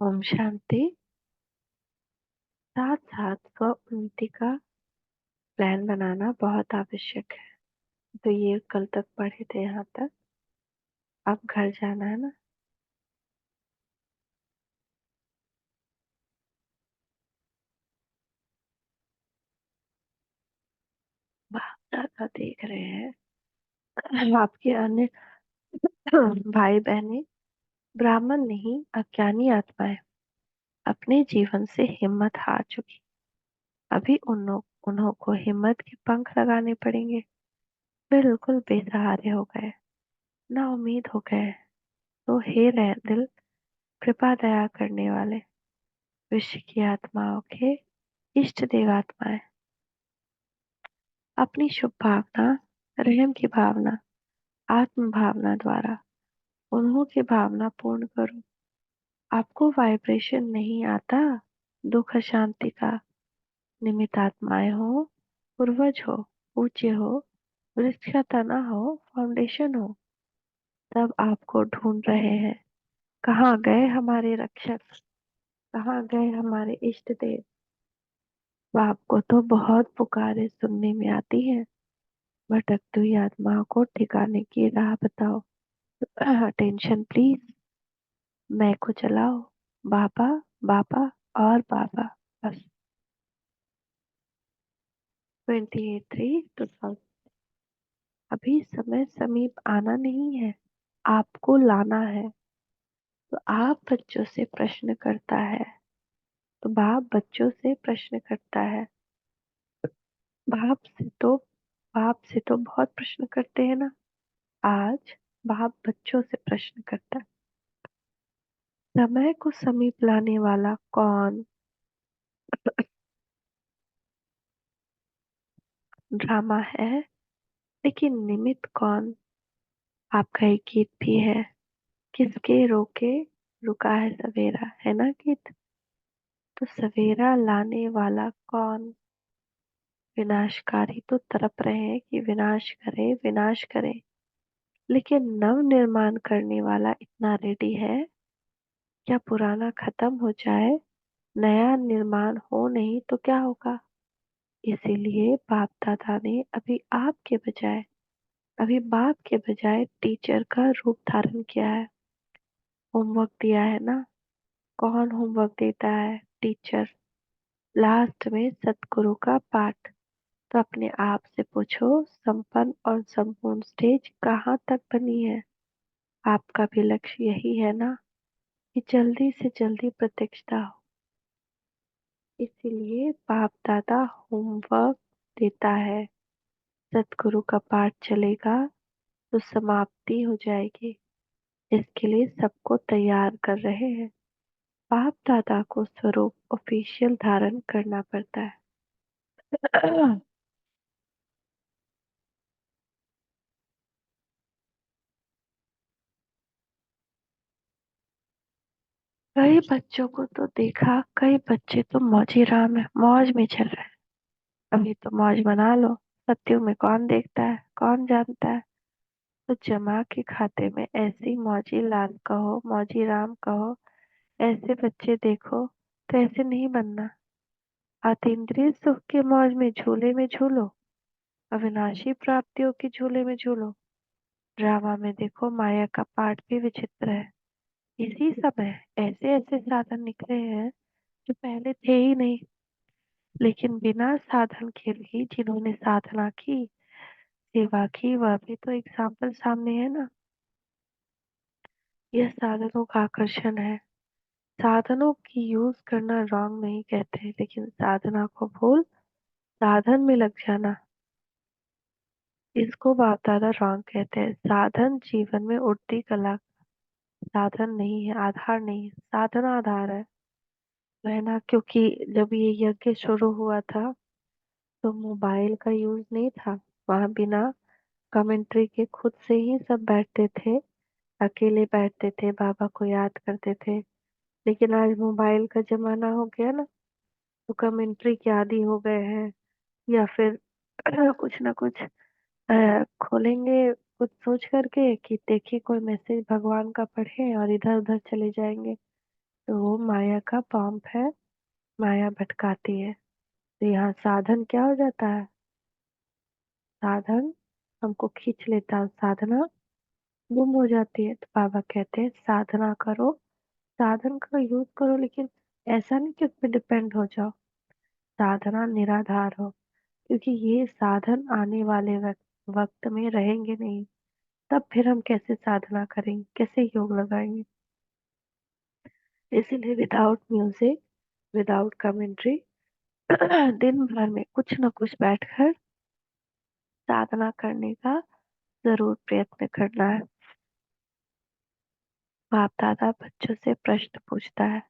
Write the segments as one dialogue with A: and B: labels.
A: ओम शांति। साथ साथ स्व उन्नति का प्लान बनाना बहुत आवश्यक है। तो ये कल तक पढ़े थे यहाँ तक। अब घर जाना है ना। बाप दादा देख रहे हैं आपके अन्य भाई बहनें ब्राह्मण नहीं अज्ञानी आत्माएं अपने जीवन से हिम्मत हार चुकी। अभी उन्हों को हिम्मत के पंख लगाने पड़ेंगे। बिल्कुल बेसहारे हो गए, ना उम्मीद हो गए। तो हे रह दिल, कृपा दया करने वाले, विश्व की आत्माओं के इष्ट देव आत्माएं, अपनी शुभ भावना, रहम की भावना, आत्म भावना द्वारा उन्हों की भावना पूर्ण करो। आपको वाइब्रेशन नहीं आता? दुख शांति का निमित्त आत्माएं हो, पूर्वज हो, पूज्य हो, वृक्ष का तना हो, फाउंडेशन हो, तब आपको ढूंढ रहे हैं। कहाँ गए हमारे रक्षक? कहाँ गए हमारे इष्ट देव? आपको तो बहुत पुकारे सुनने में आती है। भटकती हुई आत्माओं को ठिकाने की राह बताओ। Attention please. मैं को चलाओ। बाबा, बाबा और बाबा। बस। 28/3/2000। अभी समय समीप आना नहीं है, आपको लाना है। तो आप बच्चों से प्रश्न करता है, तो बाप बच्चों से प्रश्न करता है। बाप से तो बाप से तो बहुत प्रश्न करते हैं ना। आज बाप बच्चों से प्रश्न करता है। समय को समीप लाने वाला कौन? ड्रामा है, लेकिन निमित्त कौन? आपका एक गीत भी है, किसके रोके रुका है सवेरा, है ना गीत? तो सवेरा लाने वाला कौन? विनाशकारी तो तड़प रहे हैं कि विनाश करे, विनाश करे, लेकिन नव निर्माण करने वाला इतना रेडी है। क्या पुराना खत्म हो जाए, नया निर्माण हो नहीं तो क्या होगा? इसीलिए बाप दादा ने अभी बाप के बजाय टीचर का रूप धारण किया है। होमवर्क दिया है ना। कौन होमवर्क देता है? टीचर। लास्ट में सतगुरु का पाठ। तो अपने आप से पूछो, संपन्न और संपूर्ण स्टेज कहाँ तक बनी है? आपका भी लक्ष्य यही है ना, कि जल्दी से जल्दी प्रत्यक्षता हो। इसीलिए बाप दादा होमवर्क देता है। सतगुरु का पाठ चलेगा तो समाप्ति हो जाएगी। इसके लिए सबको तैयार कर रहे हैं। बाप दादा को स्वरूप ऑफिशियल धारण करना पड़ता है। कई बच्चों को तो देखा, कई बच्चे तो मौजी राम है, मौज में चल रहे हैं। अभी तो मौज बना लो। सत्युग में कौन देखता है, कौन जानता है? तो जमा के खाते में ऐसी मौजी लाल कहो, मौजी राम कहो, ऐसे बच्चे देखो तो ऐसे नहीं बनना। अतीन्द्रिय सुख के मौज में झूले में झूलो, अविनाशी प्राप्तियों के झूले में झूलो। ड्रामा में देखो माया का पाठ भी विचित्र है। इसी समय ऐसे ऐसे साधन निकले हैं जो पहले थे ही नहीं। लेकिन बिना साधन के भी जिन्होंने साधना की, सेवा की, वह भी तो एग्जाम्पल सामने है ना। यह साधनों का आकर्षण है। साधनों की यूज करना रॉन्ग नहीं कहते, लेकिन साधना को भूल साधन में लग जाना, इसको बाप दादा रॉन्ग कहते हैं। साधन जीवन में उठती कला, साधन नहीं है, आधार नहीं है। साधना आधार है ना। क्योंकि जब ये यज्ञ शुरू हुआ था तो मोबाइल का यूज नहीं था। वहां बिना कमेंट्री के खुद से ही सब बैठते थे, अकेले बैठते थे, बाबा को याद करते थे। लेकिन आज मोबाइल का जमाना हो गया ना, तो कमेंट्री के आदी हो गए हैं। या फिर कुछ ना कुछ खोलेंगे कुछ सोच करके कि देखिए कोई मैसेज भगवान का पढ़े, और इधर उधर चले जाएंगे। तो वो माया का पंप है, माया भटकाती है। तो यहाँ साधन क्या हो जाता है? साधन हमको खींच लेता है, साधना गुम हो जाती है। तो बाबा कहते हैं साधना करो, साधन का यूज करो, लेकिन ऐसा नहीं कि उस पर डिपेंड हो जाओ। साधना निराधार हो, क्योंकि ये साधन आने वाले वक्त में रहेंगे नहीं। तब फिर हम कैसे साधना करेंगे, कैसे योग लगाएंगे? इसीलिए विदाउट म्यूजिक, विदाउट कमेंट्री दिन भर में कुछ न कुछ बैठकर साधना करने का जरूर प्रयत्न करना है। बाप दादा बच्चों से प्रश्न पूछता है,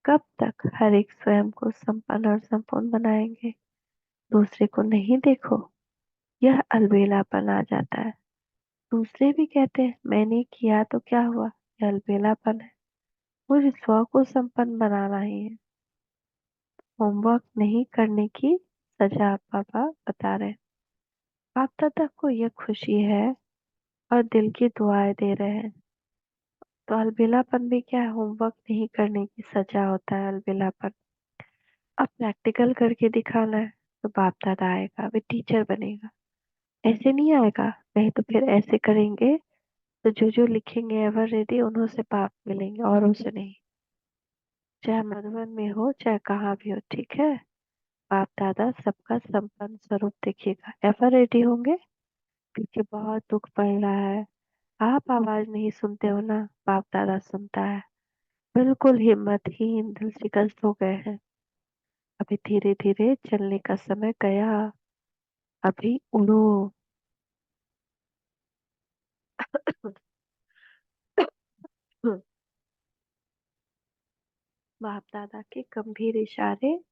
A: कब तक हर एक स्वयं को संपन्न और संपूर्ण बनाएंगे? दूसरे को नहीं देखो, यह अलबेलापन आ जाता है। दूसरे भी कहते हैं मैंने किया तो क्या हुआ, यह अलबेलापन है। मुझे स्व को संपन्न बनाना ही है। होमवर्क नहीं करने की सजा पापा बता रहे हैं। बाप दादा को यह खुशी है और दिल की दुआएं दे रहे हैं। तो अलबेलापन भी क्या है? होमवर्क नहीं करने की सजा होता है अलबेलापन। अब प्रैक्टिकल करके दिखाना है, तो बाप दादा आएगा, वे टीचर बनेगा। ऐसे नहीं आएगा, नहीं तो फिर ऐसे करेंगे तो जो जो लिखेंगे एवर रेडी उन्हों से पाप मिलेंगे, औरों से नहीं। चाहे मधुबन में हो चाहे कहाँ भी हो, ठीक है। बाप दादा सबका संपन्न स्वरूप देखिएगा, एवर रेडी होंगे, क्योंकि बहुत दुख पड़ रहा है। आप आवाज नहीं सुनते हो ना, बाप दादा सुनता है। बिल्कुल हिम्मतहीन, दिल शिकस्त हो गए हैं। अभी धीरे धीरे चलने का समय गया, अभी उड़ो। बाप दादा के गंभीर इशारे,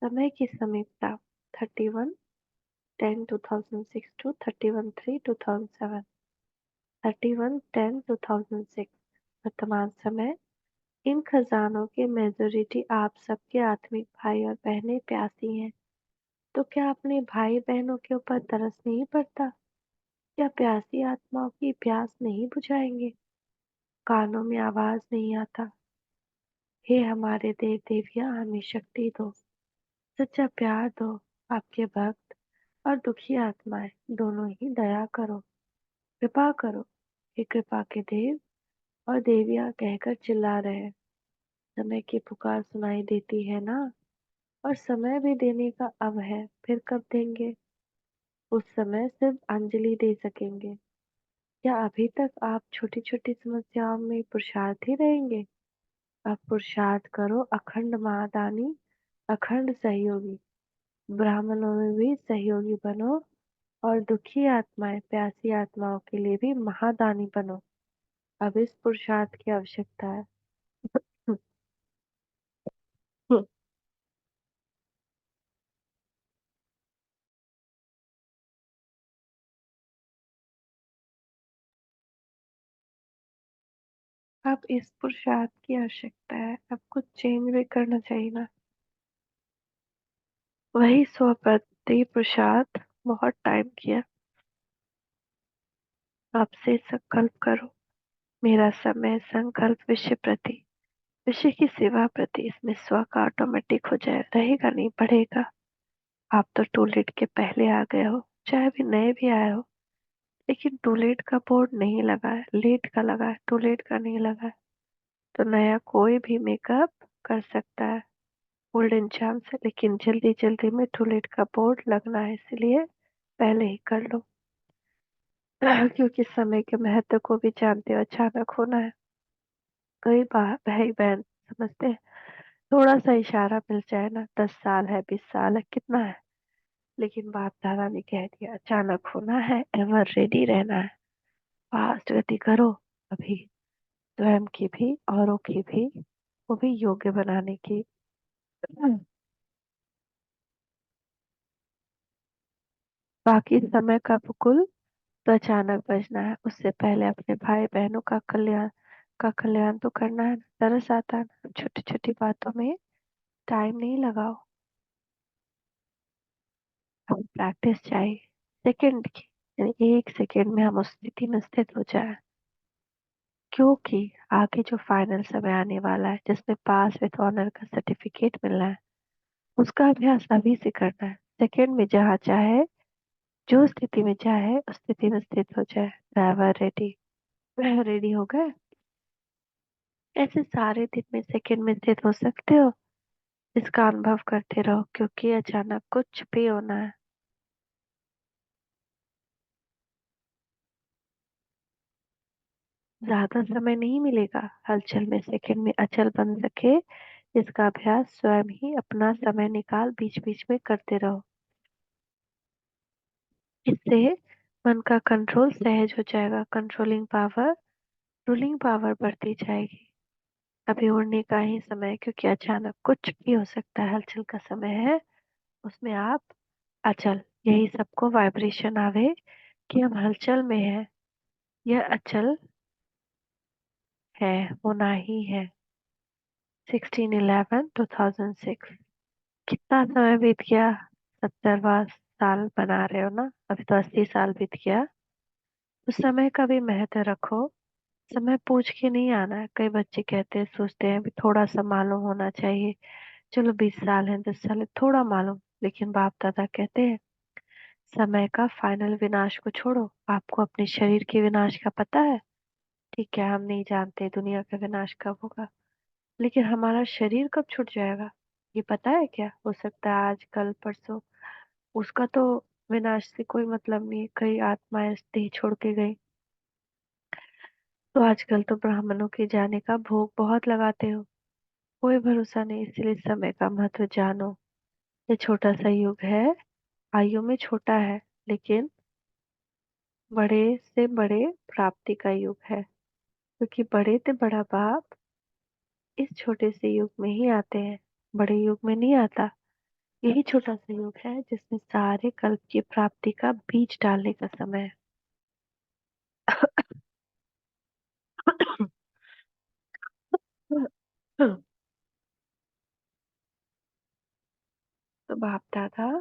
A: समय की समीपता। 31/10/2006 to 31/3/2007। 31/10/2006। वर्तमान समय। इन खजानों की मेजोरिटी आप सबके आत्मिक भाई और बहनें प्यासी हैं। तो क्या अपने भाई बहनों के ऊपर तरस नहीं पड़ता? क्या प्यासी आत्माओं की प्यास नहीं बुझाएंगे? कानों में आवाज नहीं आता, हे हमारे देव देवियां हमें शक्ति दो, सच्चा प्यार दो। आपके भक्त और दुखी आत्माएं दोनों ही दया करो, कृपा करो। हे कृपा के देव और देवियां कहकर चिल्ला रहे हैं। समय की पुकार सुनाई देती है ना, और समय भी देने का अब है, फिर कब देंगे? उस समय सिर्फ अंजलि दे सकेंगे। क्या अभी तक आप छोटी छोटी समस्याओं में पुरुषार्थी रहेंगे? अब पुरुषार्थ करो, अखंड महादानी, अखंड सहयोगी। ब्राह्मणों में भी सहयोगी बनो, और दुखी आत्माएं प्यासी आत्माओं के लिए भी महादानी बनो। अब इस पुरुषार्थ की आवश्यकता है। अब इस पुरुषार्थ की आवश्यकता है, अब कुछ चेंज भी करना चाहिए ना। वही स्वप्रति पुरुषार्थ, बहुत टाइम किया। अब से संकल्प करो, मेरा समय संकल्प विषय प्रति, विषय की सेवा प्रति। इसमें स्व का ऑटोमेटिक हो जाए, रहेगा नहीं, बढ़ेगा। आप तो टूलेट के पहले आ गए हो, चाहे भी नए भी आए हो, लेकिन टूलेट का बोर्ड नहीं लगा है, लेट का लगा है, टूलेट का नहीं लगा है। तो नया कोई भी मेकअप कर सकता है, गोल्डन चांस है, लेकिन जल्दी जल्दी में टूलेट का बोर्ड लगना है, इसलिए पहले ही कर लो। क्योंकि समय के महत्व को भी जानते हो, अचानक होना है। कई बार भाई बहन समझते हैं, थोड़ा सा इशारा मिल जाए ना, 10 साल है, 20 साल है, कितना है। लेकिन बाप दादा ने कह दिया अचानक होना है, एवर रेडी रहना है। फास्ट गति करो अभी, स्वयं की भी औरों की भी, वो भी योग्य बनाने की। बाकी समय का बुकुल तो अचानक बजना है, उससे पहले अपने भाई बहनों का कल्याण तो करना है। तरस आता है ना, छोटी छोटी बातों में टाइम नहीं लगाओ, हमें प्रैक्टिस चाहिए। सेकंड की, यानी 1 सेकंड में हम उस स्थिति में स्थित हो जाए। क्योंकि आगे जो फाइनल समय आने वाला है जिसमें पास विद ऑनर का सर्टिफिकेट मिलना है, उसका अभ्यास अभी से करना है। सेकंड में जहाँ चाहे, जो स्थिति में चाहे उस स्थिति में स्थित हो जाए। Driver ready. वह रेडी हो गए। ऐसे सारे दिन में सेकंड में स्थित हो सकते हो। इसका अनुभव करते रहो, क्योंकि अचानक कुछ भी होना है। ज्यादा समय नहीं मिलेगा हलचल में सेकंड में अचल बन सके। इसका अभ्यास स्वयं ही अपना समय निकाल बीच बीच में करते रहो। इससे मन का कंट्रोल सहज हो जाएगा। कंट्रोलिंग पावर, रूलिंग पावर बढ़ती जाएगी। अभी उड़ने का ही समय है, क्योंकि अचानक कुछ भी हो सकता है। हलचल का समय है, उसमें आप अचल, यही सबको वाइब्रेशन आवे कि हम हलचल में है। यह अचल है, होना ही है। 16/11/2006। कितना समय बीत गया। 70वां साल बना रहे हो ना, अभी तो 80 साल बीत गया। उस समय का भी महत्व रखो। समय पूछ के नहीं आना है। कई बच्चे कहते हैं, सोचते हैं भी थोड़ा सा मालूम होना चाहिए। चलो 20 साल है, 10 साल है, थोड़ा मालूम। लेकिन बाप दादा कहते हैं, समय का फाइनल विनाश को छोड़ो। आपको अपने शरीर के विनाश का पता है? ठीक है, हम नहीं जानते दुनिया का विनाश कब होगा, लेकिन हमारा शरीर कब छूट जाएगा ये पता है क्या? हो सकता है आज, कल, परसों। उसका तो विनाश से कोई मतलब नहीं है। कई आत्माएं देह छोड़ के गई। तो आजकल तो ब्राह्मणों के जाने का भोग बहुत लगाते हो। कोई भरोसा नहीं, इसलिए समय का महत्व जानो। ये छोटा सा युग है, आयु में छोटा है, लेकिन बड़े से बड़े प्राप्ति का युग है। क्योंकि बड़े से बड़ा बाप इस छोटे से युग में ही आते हैं, बड़े युग में नहीं आता। यही छोटा सा युग है जिसमें सारे कल्प की प्राप्ति का बीज डालने का समय है। तो बाप दादा,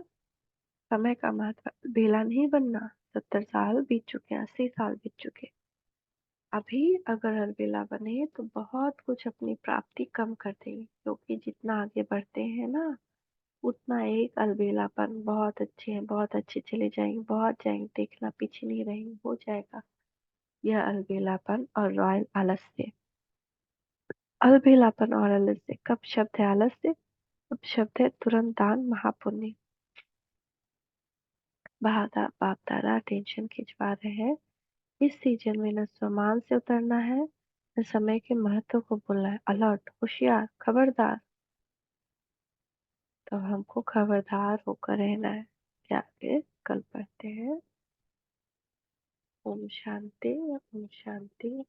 A: समय का महत्व बेला नहीं बनना। 70 साल बीत चुके हैं, 80 साल बीत चुके। अभी अगर अलबेला बने तो बहुत कुछ अपनी प्राप्ति कम कर देंगे, क्योंकि जितना आगे बढ़ते हैं ना, उतना एक अलबेलापन, बहुत अच्छे हैं, बहुत अच्छे, चले जाएंगे, बहुत जाएंगे, देखना पीछे नहीं रहेंगे, हो जाएगा। यह अलबेलापन और रॉयल आलस्य। अलबेलापन और आलस्य कब शब्द है? आलस्य कब शब्द है? तुरंत दान महापुण्य। बाप दादा टेंशन खिंचवा रहे हैं। इस सीजन में न सामान से उतरना है, न समय के महत्व को भूलना है। अलर्ट, होशियार, खबरदार। तो हमको खबरदार होकर रहना है। क्या आगे कल पढ़ते हैं। ओम शांति, ओम शांति।